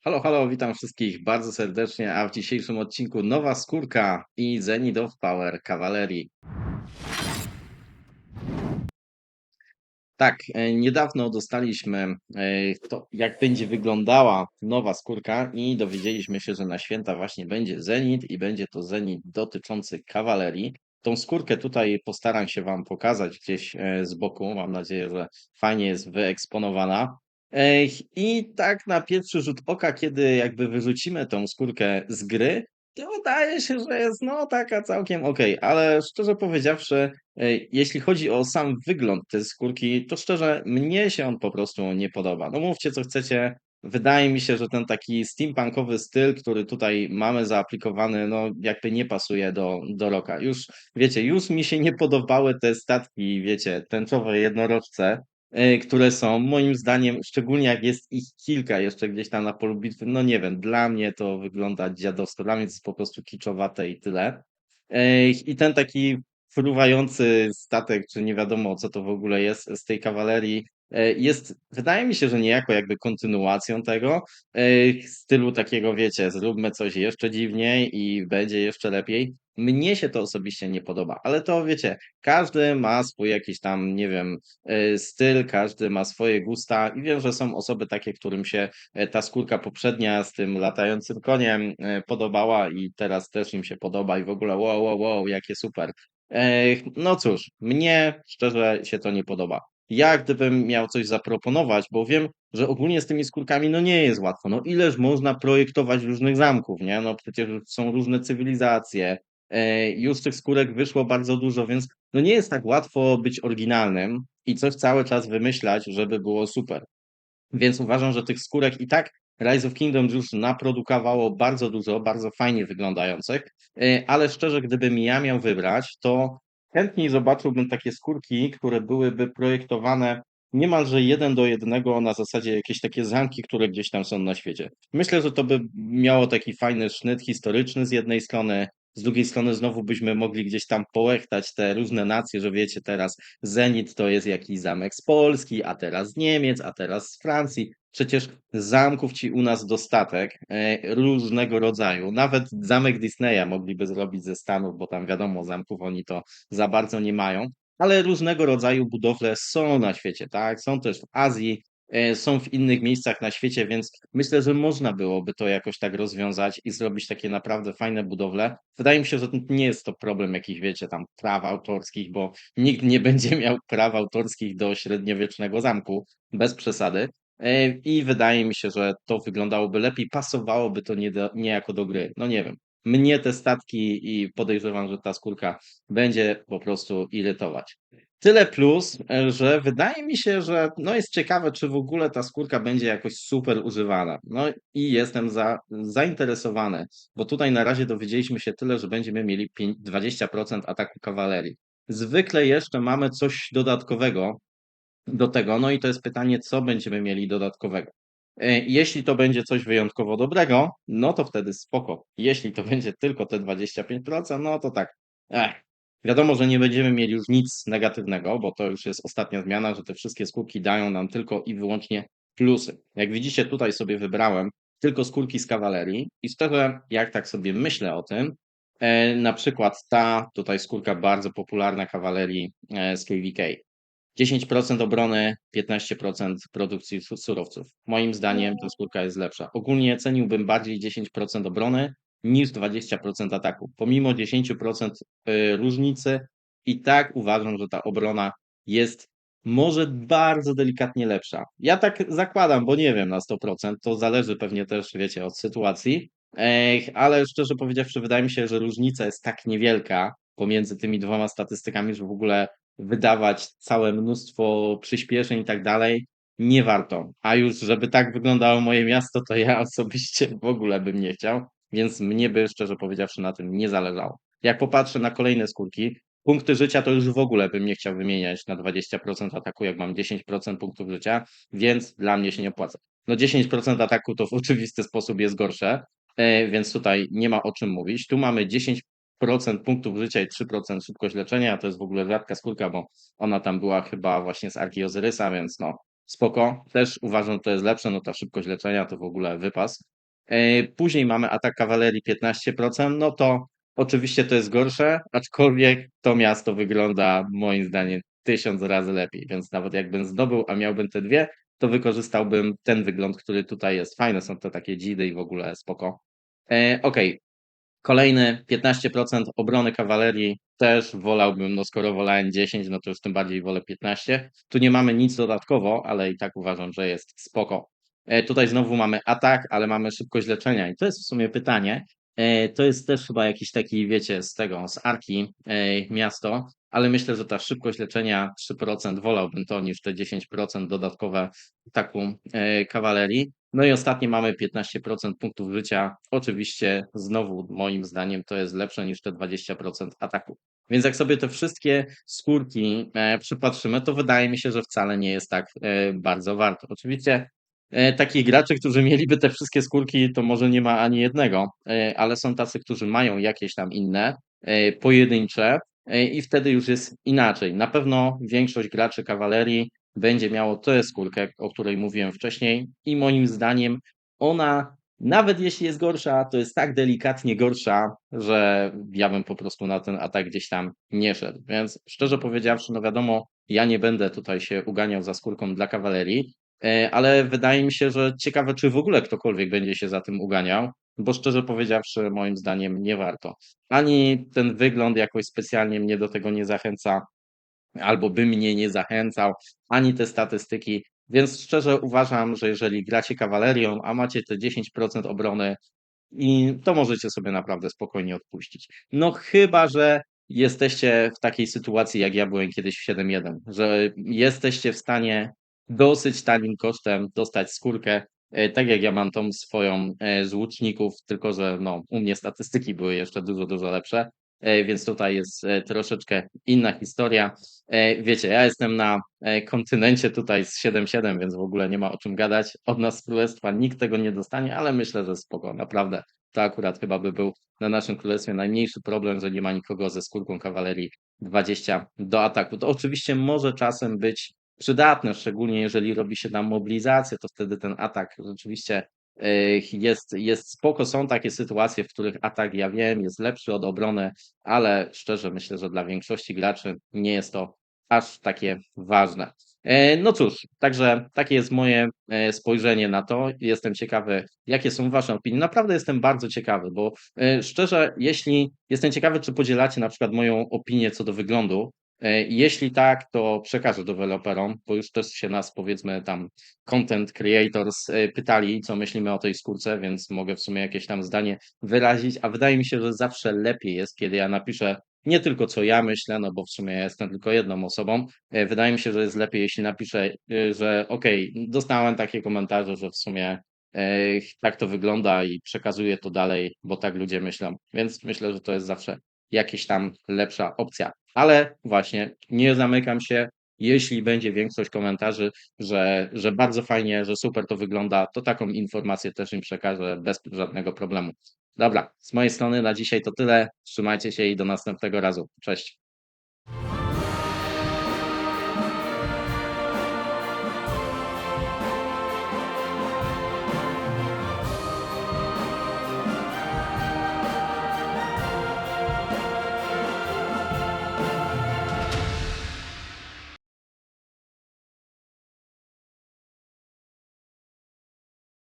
Halo, halo, witam wszystkich bardzo serdecznie, a w dzisiejszym odcinku nowa skórka i Zenith of Power kawalerii. Tak, niedawno dostaliśmy to, jak będzie wyglądała nowa skórka i dowiedzieliśmy się, że na święta właśnie będzie Zenith i będzie to Zenith dotyczący kawalerii. Tą skórkę tutaj postaram się Wam pokazać gdzieś z boku. Mam nadzieję, że fajnie jest wyeksponowana. I tak na pierwszy rzut oka, kiedy jakby wyrzucimy tą skórkę z gry, to wydaje się, że jest no taka całkiem okej, ale szczerze powiedziawszy, jeśli chodzi o sam wygląd tej skórki, to szczerze mnie się on po prostu nie podoba. No mówcie co chcecie, wydaje mi się, że ten taki steampunkowy styl, który tutaj mamy zaaplikowany, no jakby nie pasuje do rocka. Już wiecie, już mi się nie podobały te statki, wiecie, tęczowe jednorożce, które są moim zdaniem, szczególnie jak jest ich kilka jeszcze gdzieś tam na polu bitwy, no nie wiem, dla mnie to wygląda dziadowsko, dla mnie to jest po prostu kiczowate i tyle. I ten taki fruwający statek, czy nie wiadomo co to w ogóle jest z tej kawalerii, jest, wydaje mi się, że niejako jakby kontynuacją tego stylu takiego, wiecie, zróbmy coś jeszcze dziwniej i będzie jeszcze lepiej. Mnie się to osobiście nie podoba, ale to wiecie, każdy ma swój jakiś tam, nie wiem, styl, każdy ma swoje gusta i wiem, że są osoby takie, którym się ta skórka poprzednia z tym latającym koniem podobała i teraz też im się podoba i w ogóle wow, wow, wow, jakie super. No cóż, mnie szczerze się to nie podoba. Ja gdybym miał coś zaproponować, bo wiem, że ogólnie z tymi skórkami no nie jest łatwo. No ileż można projektować różnych zamków, nie? No przecież są różne cywilizacje. Już tych skórek wyszło bardzo dużo, więc no nie jest tak łatwo być oryginalnym i coś cały czas wymyślać, żeby było super. Więc uważam, że tych skórek i tak Rise of Kingdoms już naprodukowało bardzo dużo, bardzo fajnie wyglądających, ale szczerze, gdybym ja miał wybrać, to chętniej zobaczyłbym takie skórki, które byłyby projektowane niemalże 1 do 1 na zasadzie jakieś takie zamki, które gdzieś tam są na świecie. Myślę, że to by miało taki fajny sznyt historyczny z jednej strony, z drugiej strony znowu byśmy mogli gdzieś tam połechtać te różne nacje, że wiecie, teraz Zenit to jest jakiś zamek z Polski, a teraz z Niemiec, a teraz z Francji. Przecież zamków ci u nas dostatek różnego rodzaju. Nawet zamek Disneya mogliby zrobić ze Stanów, bo tam wiadomo, zamków oni to za bardzo nie mają. Ale różnego rodzaju budowle są na świecie, tak? Są też w Azji, są w innych miejscach na świecie, więc myślę, że można byłoby to jakoś tak rozwiązać i zrobić takie naprawdę fajne budowle. Wydaje mi się, że to nie jest to problem jakichś, wiecie, tam praw autorskich, bo nikt nie będzie miał praw autorskich do średniowiecznego zamku, bez przesady. I wydaje mi się, że to wyglądałoby lepiej, pasowałoby to niejako do gry. No nie wiem. Mnie te statki i podejrzewam, że ta skórka będzie po prostu irytować. Tyle plus, że wydaje mi się, że no jest ciekawe, czy w ogóle ta skórka będzie jakoś super używana. No i jestem zainteresowany, bo tutaj na razie dowiedzieliśmy się tyle, że będziemy mieli 20% ataku kawalerii. Zwykle jeszcze mamy coś dodatkowego do tego, no i to jest pytanie, co będziemy mieli dodatkowego. Jeśli to będzie coś wyjątkowo dobrego, no to wtedy spoko. Jeśli to będzie tylko te 25%, no to tak. Ech. Wiadomo, że nie będziemy mieli już nic negatywnego, bo to już jest ostatnia zmiana, że te wszystkie skórki dają nam tylko i wyłącznie plusy. Jak widzicie, tutaj sobie wybrałem tylko skórki z kawalerii i szczerze, jak tak sobie myślę o tym, na przykład ta tutaj skórka bardzo popularna kawalerii z KVK. 10% obrony, 15% produkcji surowców. Moim zdaniem ta skórka jest lepsza. Ogólnie ceniłbym bardziej 10% obrony niż 20% ataku. Pomimo 10% różnicy, i tak uważam, że ta obrona jest może bardzo delikatnie lepsza. Ja tak zakładam, bo nie wiem na 100%, to zależy pewnie też, wiecie, od sytuacji, ale szczerze powiedziawszy, wydaje mi się, że różnica jest tak niewielka pomiędzy tymi dwoma statystykami, że w ogóle wydawać całe mnóstwo przyspieszeń i tak dalej, nie warto. A już żeby tak wyglądało moje miasto, to ja osobiście w ogóle bym nie chciał, więc mnie by szczerze powiedziawszy na tym nie zależało. Jak popatrzę na kolejne skórki, punkty życia to już w ogóle bym nie chciał wymieniać na 20% ataku, jak mam 10% punktów życia, więc dla mnie się nie opłaca. No 10% ataku to w oczywisty sposób jest gorsze, więc tutaj nie ma o czym mówić. Tu mamy 10% punktów życia i 3% szybkość leczenia. To jest w ogóle rzadka skórka, bo ona tam była chyba właśnie z Arki Ozyrysa, więc no spoko. Też uważam, że to jest lepsze, no ta szybkość leczenia to w ogóle wypas. Później mamy atak kawalerii 15%, no to oczywiście to jest gorsze, aczkolwiek to miasto wygląda moim zdaniem 1000 razy lepiej, więc nawet jakbym zdobył, a miałbym te dwie, to wykorzystałbym ten wygląd, który tutaj jest. Fajne są te takie dzidy i w ogóle spoko. Okej, kolejny 15% obrony kawalerii też wolałbym, no skoro wolałem 10, no to już tym bardziej wolę 15. Tu nie mamy nic dodatkowo, ale i tak uważam, że jest spoko. Tutaj znowu mamy atak, ale mamy szybkość leczenia i to jest w sumie pytanie. To jest też chyba jakiś taki, wiecie, z Arki miasto, ale myślę, że ta szybkość leczenia 3% wolałbym to niż te 10% dodatkowe ataku kawalerii. No i ostatnie mamy 15% punktów życia. Oczywiście znowu moim zdaniem to jest lepsze niż te 20% ataku. Więc jak sobie te wszystkie skórki przypatrzymy, to wydaje mi się, że wcale nie jest tak bardzo warto. Oczywiście takich graczy, którzy mieliby te wszystkie skórki, to może nie ma ani jednego, ale są tacy, którzy mają jakieś tam inne, pojedyncze i wtedy już jest inaczej. Na pewno większość graczy kawalerii będzie miało tę skórkę, o której mówiłem wcześniej i moim zdaniem ona, nawet jeśli jest gorsza, to jest tak delikatnie gorsza, że ja bym po prostu na ten atak gdzieś tam nie szedł. Więc szczerze powiedziawszy, no wiadomo, ja nie będę tutaj się uganiał za skórką dla kawalerii, ale wydaje mi się, że ciekawe, czy w ogóle ktokolwiek będzie się za tym uganiał, bo szczerze powiedziawszy, moim zdaniem nie warto. Ani ten wygląd jakoś specjalnie mnie do tego nie zachęca, albo by mnie nie zachęcał, ani te statystyki. Więc szczerze uważam, że jeżeli gracie kawalerią, a macie te 10% obrony, i to możecie sobie naprawdę spokojnie odpuścić. No chyba, że jesteście w takiej sytuacji, jak ja byłem kiedyś w 7.1, że jesteście w stanie dosyć tanim kosztem dostać skórkę, tak jak ja mam tą swoją z łuczników, tylko że no, u mnie statystyki były jeszcze dużo, dużo lepsze, więc tutaj jest troszeczkę inna historia. Wiecie, ja jestem na kontynencie tutaj z 7.7, więc w ogóle nie ma o czym gadać. Od nas z królestwa nikt tego nie dostanie, ale myślę, że spoko, naprawdę. To akurat chyba by był na naszym królestwie najmniejszy problem, że nie ma nikogo ze skórką kawalerii 20 do ataku. To oczywiście może czasem być przydatne, szczególnie jeżeli robi się tam mobilizację, to wtedy ten atak rzeczywiście jest spoko. Są takie sytuacje, w których atak, ja wiem, jest lepszy od obrony, ale szczerze myślę, że dla większości graczy nie jest to aż takie ważne. No cóż, także takie jest moje spojrzenie na to. Jestem ciekawy, jakie są wasze opinie. Naprawdę jestem bardzo ciekawy, bo szczerze, jeśli jestem ciekawy, czy podzielacie na przykład moją opinię co do wyglądu. Jeśli tak, to przekażę deweloperom, bo już też się nas, powiedzmy, tam content creators pytali, co myślimy o tej skórce, więc mogę w sumie jakieś tam zdanie wyrazić, a wydaje mi się, że zawsze lepiej jest, kiedy ja napiszę nie tylko co ja myślę, no bo w sumie ja jestem tylko jedną osobą. Wydaje mi się, że jest lepiej, jeśli napiszę, że okej, dostałem takie komentarze, że w sumie tak to wygląda i przekazuję to dalej, bo tak ludzie myślą. Więc myślę, że to jest zawsze jakaś tam lepsza opcja. Ale właśnie nie zamykam się. Jeśli będzie większość komentarzy, że bardzo fajnie, że super to wygląda, to taką informację też im przekażę bez żadnego problemu. Dobra, z mojej strony na dzisiaj to tyle. Trzymajcie się i do następnego razu. Cześć.